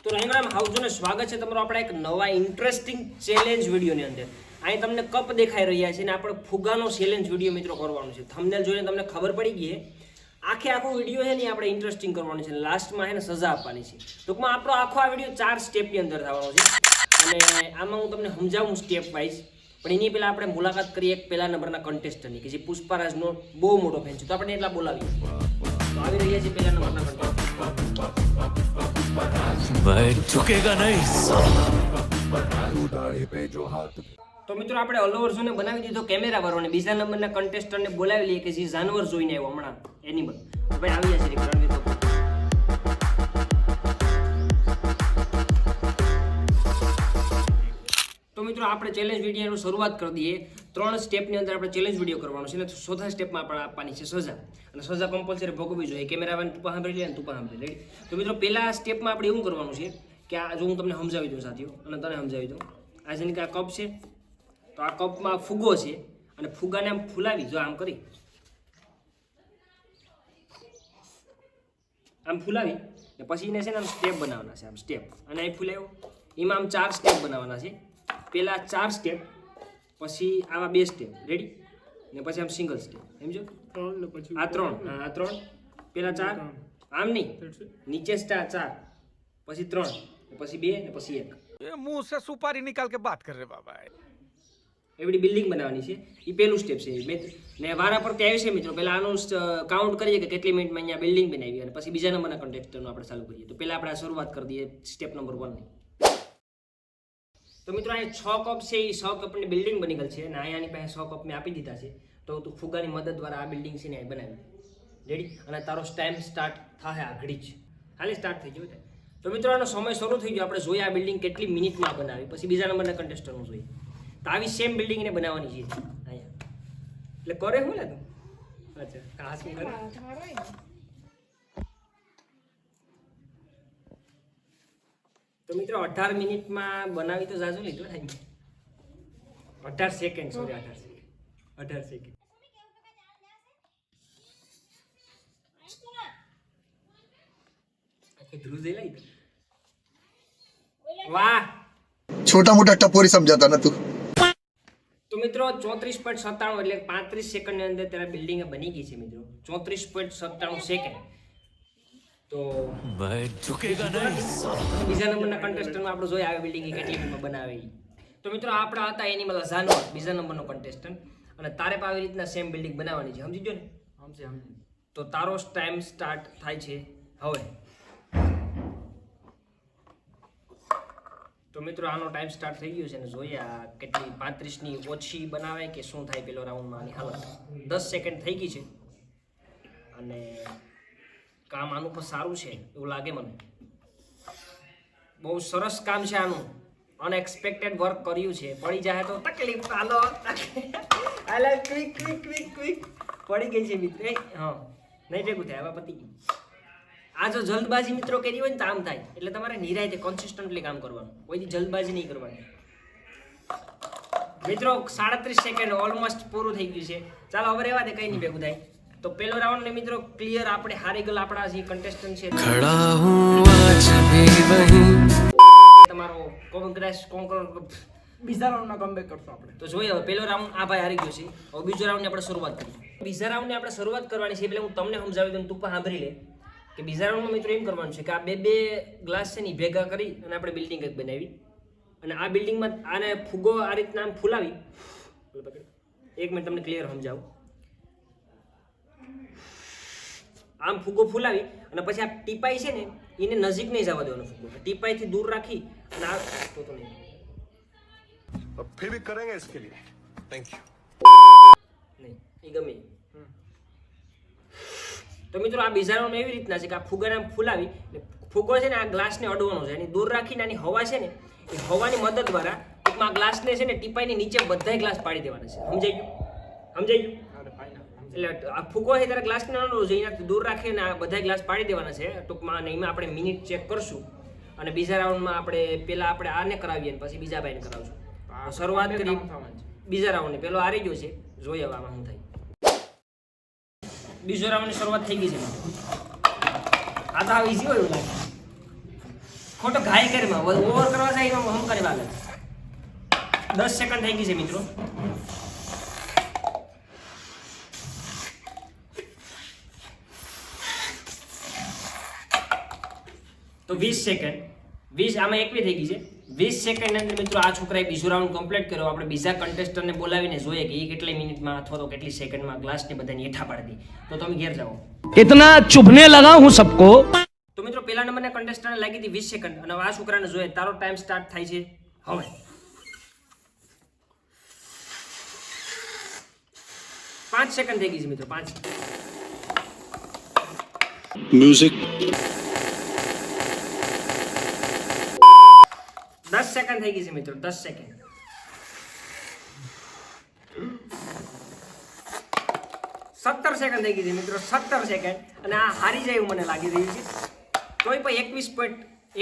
તો રામ રામ હાઉસને સ્વાગત છે તમારું આપણા એક નવા ઇન્ટરેસ્ટિંગ ચેલેન્જ વિડીયોની અંદર. અહીં તમને કપ દેખાઈ રહ્યા છે અને આપણે ફુગાનો ચેલેન્જ વિડીયો મિત્રો કરવાનો છે. થંબનેલ જોઈને તમને ખબર પડી ગઈ છે આખો વિડીયો છે ને આપણે ઇન્ટરેસ્ટિંગ કરવાનો છે. લાસ્ટમાં એને સજા આપવાની છે. ટૂંકમાં આપણો આખો આ વિડીયો 4 સ્ટેપની અંદર થવાનો છે અને આમાં હું તમને સમજાવું સ્ટેપ વાઇઝ. પણ એની પહેલાં આપણે મુલાકાત કરીએ એક પહેલા નંબરના કન્ટેસ્ટન્ટની કે જે પુષ્પારાજનો બહુ મોટો ફેન છે. તો આપણે એટલા બોલાવીએ. તો આવી રહ્યા છે પહેલા નંબરના કન્ટેસ્ટન્ટ. मैं झुकेगा नहीं. તો મિત્રો આપણે અલ્લુ અર્જુનને બનાવી દીધો કેમેરા વાળો અને બીજા નંબરના કન્ટેસ્ટન્ટને બોલાવી લઈએ કે જે જાનવર જોઈને આવ્યો હમણાં એનિમલ. ભાઈ આવી જશે રણવીર કપૂર. તો મિત્રો આપણે ચેલેન્જ વિડીયોની શરૂઆત કરી દઈએ. 3 સ્ટેપની અંદર આપણે ચેલેન્જ વિડીયો કરવાનો છે અને ચોથા સ્ટેપમાં આપણે આપવાની છે સજા. અને સજા કમ્પલસરી ભોગવવી જોઈએ. કેમેરામેન તું સાંભળી લે ને તું સાંભળી રેડી. તો મિત્રો પહેલા સ્ટેપમાં આપણે એવું કરવાનું છે કે આ જો હું તમને સમજાવી દઉં સાથીઓ અને તને સમજાવી દઉં. આ જેને કે આ કપ છે તો આ કપમાં ફુગ્ગો છે અને ફુગ્ગાને આમ ફૂલાવી જો આમ કરી આમ ફૂલાવી ને પછી એને છે ને આમ સ્ટેપ બનાવવાના છે. આમ સ્ટેપ અને અહીં ફૂલાવ્યો એમાં આમ 4 સ્ટેપ બનાવવાના છે. પહેલા 4 સ્ટેપ પછી આવા 2 સ્ટેપ રેડી ને પછી આમ સિંગલ સ્ટેપ સમજો. આ 3 પહેલા 4 આમ નહીં નીચે 4 પછી 3 પછી 2 ને પછી 1 मुंह से सुपारी निकाल के बात कर रहे बाबा. એવડી બિલ્ડિંગ બનાવવાની છે. એ પહેલું સ્ટેપ છે ને વારા પર ત્યાં છે મિત્રો. પહેલા આનું કાઉન્ટ કરીએ કે કેટલી મિનિટમાં અહીંયા બિલ્ડિંગ બનાવી અને પછી બીજા નંબરના કન્ટેસ્ટન્ટનું આપણે ચાલુ કરીએ. તો પહેલા આપણે શરૂઆત કરી દઈએ સ્ટેપ નંબર 1 ની. તો મિત્રો અહીંયા 6 કપ છે એ 6 કપની બિલ્ડિંગ બની ગઈ છે અને અહીંયાની પાસે 6 કપ મેં આપી દીધા છે. તો તું ફુગ્ગાની મદદ દ્વારા આ બિલ્ડિંગ છે ને બનાવી રેડી અને તારો ટાઈમ સ્ટાર્ટ થાય આગળ જ હાલે સ્ટાર્ટ થઈ ગયો. તો મિત્રો આનો સમય શરૂ થઈ ગયો. આપણે જોઈએ આ બિલ્ડિંગ કેટલી મિનિટમાં બનાવી પછી બીજા નંબરના કન્ટેસ્ટન્ટનું જોઈએ. તો આવી સેમ બિલ્ડિંગને બનાવવાની છે અહીંયા. એટલે કરે હું ને તું અચ્છા ખાસ કરે. તો મિત્રો 18 મિનિટમાં બનાવી તો જાજુ લીધો થાય 18 સેકન્ડ સોરી 18 સેકન્ડ ધ્રુવ જઈ લઈ વાહ छोटा मोटा टपोरी समझाता ना तू. તો મિત્રો 34.97 એટલે 35 સેકન્ડની અંદર તેના બિલ્ડિંગ બની ગઈ છે મિત્રો. 34.97 સેકન્ડ. તો मैं झुकेगा नहीं. બીજા નંબરના કન્ટેસ્ટન્ટમાં આપણે જોઈએ આ બિલ્ડિંગ કેટલી મિનિટમાં બનાવે. તો મિત્રો આપણા હતા એનિમલ જાનવર બીજા નંબરનો કન્ટેસ્ટન્ટ અને તારે પણ આવી રીતના સેમ બિલ્ડિંગ બનાવવાની છે. સમજી ગયો ને? સમજી. તો તારો ટાઈમ સ્ટાર્ટ થાય છે હવે. તો મિત્રો આનો ટાઈમ સ્ટાર્ટ થઈ ગયો છે ને જોઈએ આ કેટલી 35ની ઓછી બનાવે કે શું થાય પેલો રાઉન્ડમાં. આની હાલત 10 સેકન્ડ થઈ ગઈ છે અને કામ આનું પણ સારું છે એવું લાગે મને. બહુ સરસ કામ છે આનું. અનએક્સપેક્ટેડ વર્ક કર્યું છે. પડી જાય તો તકલીફ હાલો હાલે ક્વિક પડી ગઈ છે મિત્ર. હા નહીં ભેગું થાય હવે પતી ગયું. આ જો જલ્દબાજી મિત્રો કરી હોય ને તો આમ થાય. એટલે તમારે નિરાયતે કન્સિસ્ટન્ટલી કામ કરવાનું. કોઈથી જલ્દબાજી નહીં કરવાની મિત્રો. 37 સેકન્ડ ઓલમોસ્ટ પૂરું થઈ ગયું છે. ચાલો હવે રહેવા દે કંઈ નહીં ભેગું થાય. તો પહેલો રાઉન્ડ ને મિત્રો ક્લિયર આપણે હારી ગયેલા આપણા જે કન્ટેસ્ટન્ટ છે खड़ा हूँ आज भी वहीं. તમારો બીજા રાઉન્ડમાં કમબેક કરશો આપણે. તો જોઈએ હવે પહેલો રાઉન્ડ આ ભાઈ હારી ગયો છે. હવે બીજો રાઉન્ડની આપણે શરૂઆત કરીએ. બીજા રાઉન્ડની આપણે શરૂઆત કરવાની છે એટલે હું તમને સમજાવી દઉં તું પણ સાંભળી લે કે બીજા રાઉન્ડમાં મિત્રો એમ કરવાનું છે કે આ બે ગ્લાસ છે ને ભેગા કરી અને આપણે બિલ્ડિંગ એક બનાવી અને આ બિલ્ડિંગમાં આને ફુગ્ગો આ રીતના આમ ફૂલાવી. એક મિનિટ તમને ક્લિયર સમજાવું. આમ ફુગ્ગો ફૂલાવી અને પછી આ ટીપાઈ છે ને એને નજીક નહીં જવા દેવાનો ફુગ્ગો. ટીપાઈથી દૂર રાખી અને આ તો નહીં फिर भी करेंगे इसके लिए. Thank you. નહીં એ ગમે. તો મિત્રો આ બીજા રાઉન્ડ એવી રીતના છે કે આ ફુગ્ગાને આમ ફૂલાવી ફુગ્ગો છે ને આ ગ્લાસને અડવાનો છે એની દૂર રાખીને આની હવા છે ને એ હવાની મદદ દ્વારા ટૂંકમાં આ ગ્લાસને છે ને ટીપાઈની નીચે બધાય ગ્લાસ પાડી દેવાના છે. સમજાઈ ગયું? એટલે આ ફુગ્ગો છે ત્યારે ગ્લાસને અડવો જોઈએ એનાથી દૂર રાખીને આ બધા ગ્લાસ પાડી દેવાના છે ટૂંકમાં. અને એમાં આપણે મિનિટ ચેક કરશું અને બીજા રાઉન્ડમાં આપણે પહેલા આપણે આને કરાવીએ અને પછી બીજા ભાઈને કરાવશું. શરૂઆત કરી બીજા રાઉન્ડની. પહેલો હારી ગયો છે. જોઈએ હવે આમાં શું થાય. બીજો રાઉન્ડની શરૂઆત થઈ ગઈ છે. આ તો ઈઝી હોય એવું લાગે. ખોટો ઘાય કરીમાં ઓવર કરવા જાય એમાં હમ કરી વાલે 10 સેકન્ડ થઈ ગઈ છે મિત્રો. તો 20 સેકન્ડ 20 આમાં 21 થઈ ગઈ છે. 20 સેકન્ડ અંદર મિત્રો આ છોકરાએ બીજો રાઉન્ડ કમ્પ્લીટ કર્યો. આપણે બીજા કન્ટેસ્ટરને બોલાવીને જોઈએ કે એ કેટલી મિનિટમાં અથવા તો કેટલી સેકન્ડમાં ગ્લાસને બધાને હેઠા પાડી દે. તો તમે ઘેર જાઓ. इतना चुभने लगा हूं सबको. તો મિત્રો પહેલા નંબરના કન્ટેસ્ટન્ટને લાગી હતી 20 સેકન્ડ અને આ છોકરાને જોઈએ તારો ટાઈમ સ્ટાર્ટ થાય છે હવે. 5 સેકન્ડ થઈ ગઈ છે મિત્રો. 5 म्यूजिक 10 સેકન્ડ થઈ ગઈ છે મિત્રો. 10 સેકન્ડ 17 સેકન્ડ થઈ ગઈ છે મિત્રો. 17 સેકન્ડ અને આ હારી જાય એવું મને લાગી રહ્યું છે. તોય પણ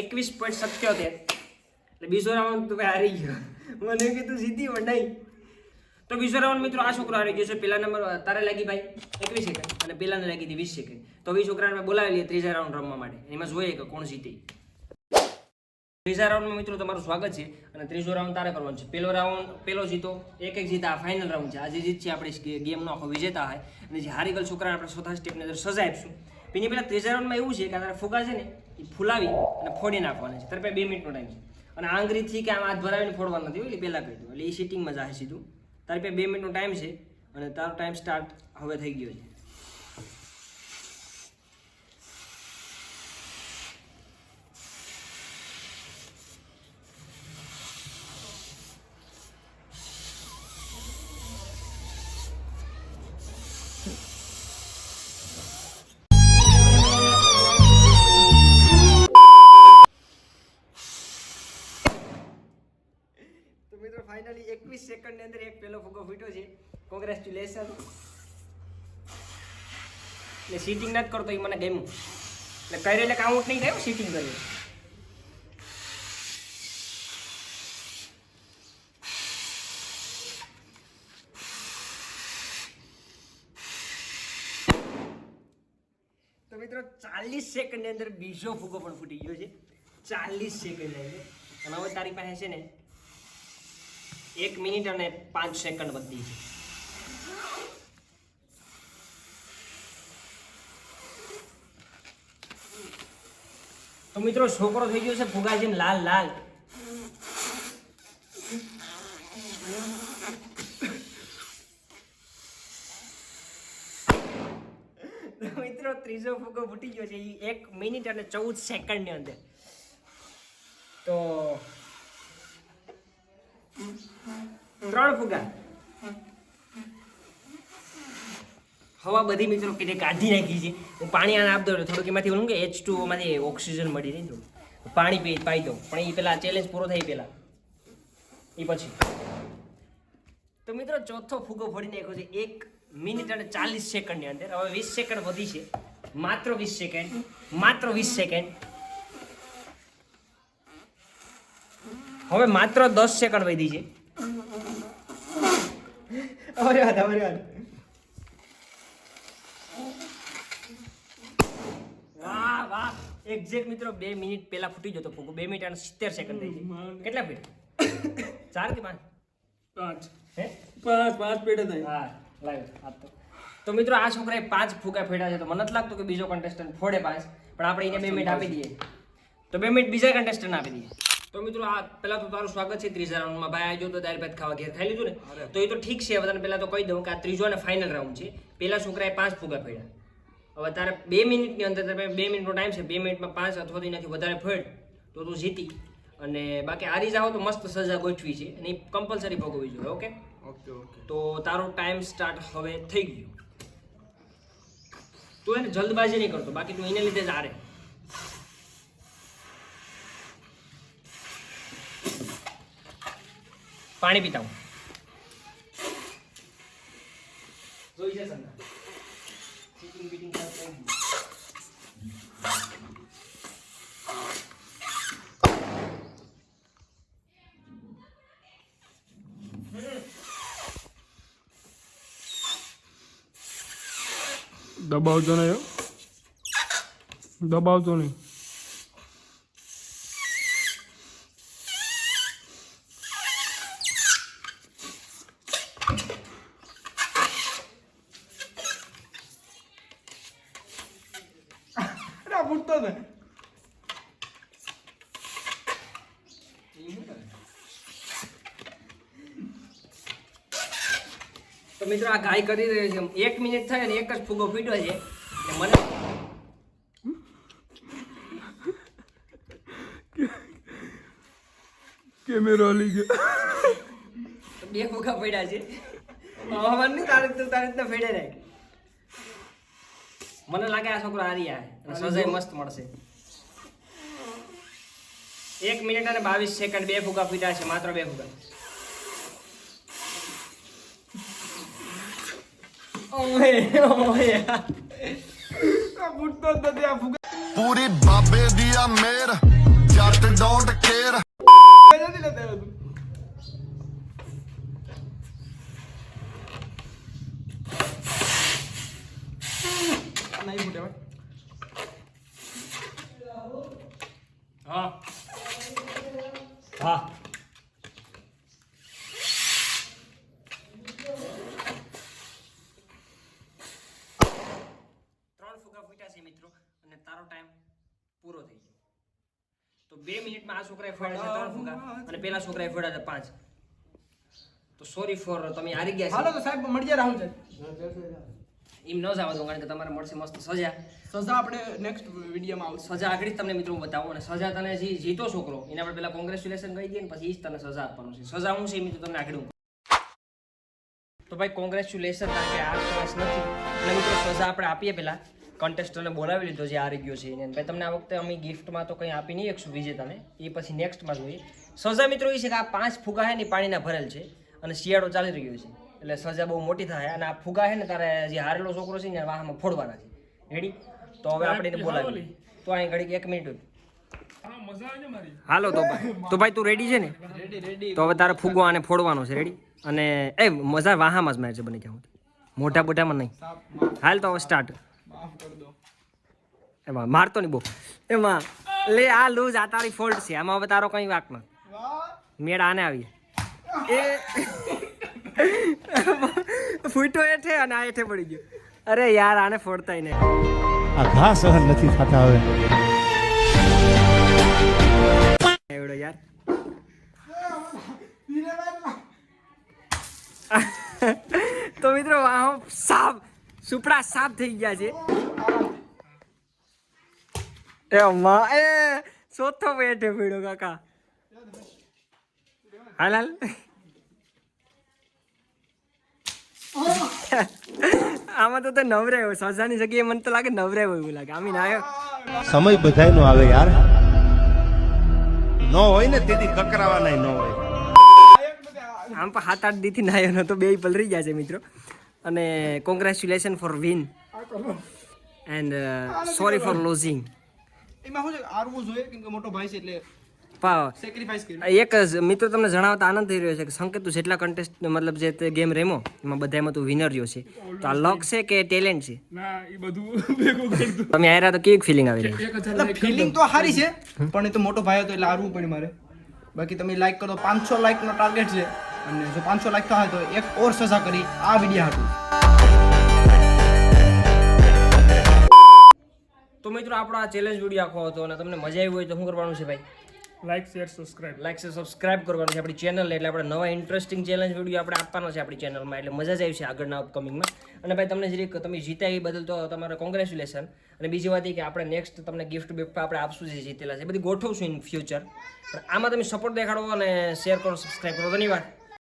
21.77 એટલે બીજો રાઉન્ડ તો હારી ગયો. મને કીધું સીધી પણ નહીં. તો બીજો રાઉન્ડ મિત્રો આ છોકરો હારી ગયો છે. પહેલા નંબર તારે લાગી ભાઈ 21 સેકન્ડ અને પેલાને લાગી હતી 20 સેકન્ડ. તો એ છોકરાને મેં બોલાવી લઈએ ત્રીજા રાઉન્ડ રમવા માટે. એમાં જોઈએ કે કોણ જીતે. ત્રીજા રાઉન્ડમાં મિત્રો તમારું સ્વાગત છે અને ત્રીજો રાઉન્ડ તારે કરવાનો છે. પહેલો જીતો એક જીતા આ ફાઇનલ રાઉન્ડ છે. આજે જીત છે આપણી ગેમનો આખો વિજેતા હોય અને જે હારી ગયેલ છોકરાને આપણે ચોથા સ્ટેપની અંદર સજા આપીશું. એની પહેલાં ત્રીજા રાઉન્ડમાં એવું છે કે તારે ફુગા છે ને એ ફૂલાવી અને ફોડી નાખવાના છે. તારે પાસે 2 મિનિટનો ટાઈમ છે અને આંગળીથી કે આમ હાથ ભરાવીને ફોડવાનું નથી એટલે પહેલાં કહી દઉં એટલે એ સિટિંગમાં જાય સીધું. તારી પાસે 2 મિનિટનો ટાઈમ છે અને તારો ટાઈમ સ્ટાર્ટ હવે થઈ ગયો છે. તો મિત્રો ફાઇનલી 21 સેકન્ડની અંદર એક પહેલો ફુગ્ગો ફૂટ્યો છે. કોંગ્રેચ્યુલેશન. એટલે સીટિંગ નથી કરતો એ મને ગમ્યું. એટલે કરે એટલે કાઉન્ટ નહીં થાય સીટિંગ કર્યું. તો મિત્રો 40 સેકન્ડની અંદર બીજો ફુગ્ગો પણ ફૂટી ગયો છે. 40 સેકન્ડની અંદર અને હવે તારી પાસે છે ને 1 મિનિટ અને 5 સેકન્ડ બધી છે. તો મિત્રો છોકરો થઈ ગયો છે ફુગા જેમ લાલ લાલ. તો મિત્રો ત્રીજો ફુગો ફૂટી ગયો છે 1 મિનિટ અને 14 સેકન્ડની અંદર. તો 3 ફુગા હવા બધી મિત્રો કે કાઢી નાખી છે. હું પાણી આને આપી દઉં થોડુંક એમાંથી ઓલું કે H2O માંથી ઓક્સિજન મળી રહી થોડું પાણી પાઈ દઉં પણ એ પેલા ચેલેન્જ પૂરો થાય પેલા એ પછી. તો મિત્રો ચોથો ફુગો ફોડી નાખ્યો છે 1 મિનિટ અને 40 સેકન્ડની અંદર. હવે 20 સેકન્ડ વધી છે. માત્ર 20 સેકન્ડ. હવે માત્ર 10 સેકન્ડ વધી છે. અરે વાત વાહ એક્ઝેક્ટ મિત્રો 2 મિનિટ પહેલા ફૂટી જતો ફૂગો. 2 મિનિટ અને 70 સેકન્ડ થઈ છે. કેટલા ફીટ? 4 કે 5? 5 ફીટ થાય. હા લાવ તો મિત્રો આ છોકરાએ 5 ફૂગા ફેડ્યા છે. તો મને નથી લાગતું કે બીજો કન્ટેસ્ટન્ટ ફોડે 5 પણ આપણે એને 2 મિનિટ આપી દઈએ. તો 2 મિનિટ બીજા કન્ટેસ્ટન્ટ આપી દઈએ. તો મિત્રો આ પહેલા તો તારું સ્વાગત છે ત્રીજા રાઉન્ડમાં. ભાઈ આજો તો દાળ ભાત ખાવા ઘેર ખાઈ લીધું ને તો એ તો ઠીક છે. હવે તને પહેલા તો કહી દઉં કે આ ત્રીજો અને ફાઇનલ રાઉન્ડ છે. પહેલા છોકરાએ 5 ફૂગા ફેડ્યા. હવે તારે 2 મિનિટની અંદર તારે 2 મિનિટનો ટાઈમ છે. 2 મિનિટમાં 5 અથવા તો એનાથી વધારે ફેડ તો તું જીતી. અને બાકી હારી જાઓ તો મસ્ત સજા ગોઠવી છે અને એ કમ્પલસરી ભોગવવી જોઈએ. ઓકે તો તારો ટાઈમ સ્ટાર્ટ હવે થઈ ગયો. તું એને જલ્દબાજી નહીં કરતો બાકી તું એને લીધે જ હારે. પાણી પીતા હું જોઈ જશે ને ચીટિંગ બીટિંગ કરતા દબાવતો નહીં. ફૂટતો ને તો મિત્રો આ ગાય કરી રહ્યો છે 1 મિનિટ થાય ને એક જ ફૂગો ફૂટ્યો છે એટલે મને કેમેરો હલી ગયો તો 2 ફૂગા પડ્યા છે હવામાન ની તારીખ તો ફેડે રાખ. મને લાગે આ છોકરો હારી આવે અને સજાય મસ્ત મળશે. 1 મિનિટ અને 22 સેકન્ડ 2 ફૂગા ફૂટ્યા છે, માત્ર 2 ફૂગા. ફૂટતો જ નથી આ ફૂગા पूरी बाबे दिया मेर जट डोंट केयर નથી લેતા હતું નહીં ફૂટે ભાઈ હા હા મિત્રો અને તારો ટાઈમ પૂરો થઈ ગયો. તો 2 મિનિટમાં આ છોકરાએ ફોડ્યા છે 3 ફૂગા અને પેલા છોકરાએ ફોડ્યા છે 5. તો સોરી ફોર તમે હારી ગયા હાલો છો. તો સાહેબ મળી જાય રાહુલ સાહેબ એમ ન જવા દો કારણ કે તમારે મળશે મસ્ત સજા. સજા આપણે નેક્સ્ટ વિડીયોમાં આવશે સજા આગળ જ તમને મિત્રો બતાવો અને સજા તને જે જીતો છોકરો એને આપણે પેલા કોંગ્રેચ્યુલેશન કહી દઈએ ને પછી જ તને સજા આપવાનું છે. સજા હું છે એ મિત્રો તમને આગળ હું તો ભાઈ કોંગ્રેચ્યુલેશન કારણ કે આ ચોઈસ નથી અને મિત્રો સજા આપણે આપીએ પહેલા કન્ટેસ્ટરને બોલાવી લીધો જે હારી ગયો છે એને ભાઈ તમને આ વખતે અમે ગિફ્ટમાં તો કંઈ આપી નહીં શકશું વિજેતાને, એ પછી નેક્સ્ટમાં જોઈએ. સજા મિત્રો એ છે કે આ 5 ફુગા છે ને પાણીના ભરેલ છે અને શિયાળો ચાલી રહ્યો છે એટલે સજા બહુ મોટી થાય અને આ ફુગા છે ને તારે જે હારેલો છોકરો છે ને વાહમાં ફોડવાના છે. રેડી? તો હવે આપણે એને બોલાવી તો અહીં ઘડીક 1 મિનિટ હાલો તો ભાઈ તું રેડી છે ને? તો હવે તારે ફુગો આને ફોડવાનો છે. રેડી? અને એ મજા વાહામાં જ મારે છે બને ક્યાં મોટા મોટામાં નહીં. હાલ તો હવે સ્ટાર્ટ. એમાં મારતો નહીં બહુ એમાં લે આ લૂઝ આ તારી ફોલ્ટ છે આમાં હવે તારો કઈ વાક ના મેળ આને આવી એ ફૂટો હેઠે અને આ હેઠે પડી ગયો. અરે યાર આને ફોડતાય નહીં. આ ઘા સહન નથી થતા હવે. એવડો યાર તો મિત્રો વાહો સાફ સુપડા સાફ થઈ ગયા છે. એ માં એ સોથો બેઠે પીડો કાકા. હાલ હાલ આમાં તો નવરે હોય સજાની જગ્યાએ મને તો લાગે નવરે હોય એવું લાગે. આમી ના સમય બધાયનો આવે યાર. નો હોય ને તેથી કકરાવાના ન હોય. આમ પણ 7-8 દીથી નાયો નતો, બે પલરી ગયા છે મિત્રો. અને congratulation for win and sorry for losing. એમાં શું છે હારવું જોઈએ કેમ કે મોટો ભાઈ છે એટલે સેક્રિફાઈસ કરી. એક જ મિત્રો તમને જણાવતા આનંદ થઈ રહ્યો છે કે સંકેત તું જેટલા કન્ટેસ્ટ મતલબ જે તે ગેમ રેમો એમાં બધામાં તું વિનર રહ્યો છે. તો આ લક છે કે ટેલેન્ટ છે? ના એ બધું ભેગું કરતું. તમે આયરા તો કેવી ફિલિંગ આવી રહી? ફિલિંગ તો સારી છે પણ એ તો મોટો ભાઈ હતો એટલે હારવું પડ્યું મારે. બાકી તમે લાઈક કરો 500 લાઈક નો ટાર્ગેટ છે અને જો 500 લાઈક થાય તો એક ઓર સજા કરી આ વિડીયો હાટું. તો મિત્રો આપણો આ ચેલેન્જ વિડીયો આખો હતો અને તમને મજા આવી હોય તો શું કરવાનું છે ભાઈ? લાઈક શેર સબસ્ક્રાઇબ સબસ્ક્રાઇબ કરવાનું છે આપણી ચેનલને. એટલે આપણે નવા ઇન્ટરેસ્ટિંગ ચેલેન્જ વિડીયો આપણે આપવાનો છે આપણી ચેનલમાં એટલે મજા જ આવી છે આગળના અપકમિંગમાં. અને ભાઈ તમને જરીક તમે જીત્યા એ બદલ તો તમારે કોંગ્રેચ્યુલેશન. અને બીજી વાત એ કે આપણે નેક્સ્ટ તમને ગિફ્ટ બિફ્ટ આપણે આપશું જે જીતેલા છે બધી ગોઠવશું ઇન ફ્યુચર. પણ આમાં તમે સપોર્ટ દેખાડો અને શેર કરો સબસ્ક્રાઇબ કરો. ધન્યવાદ.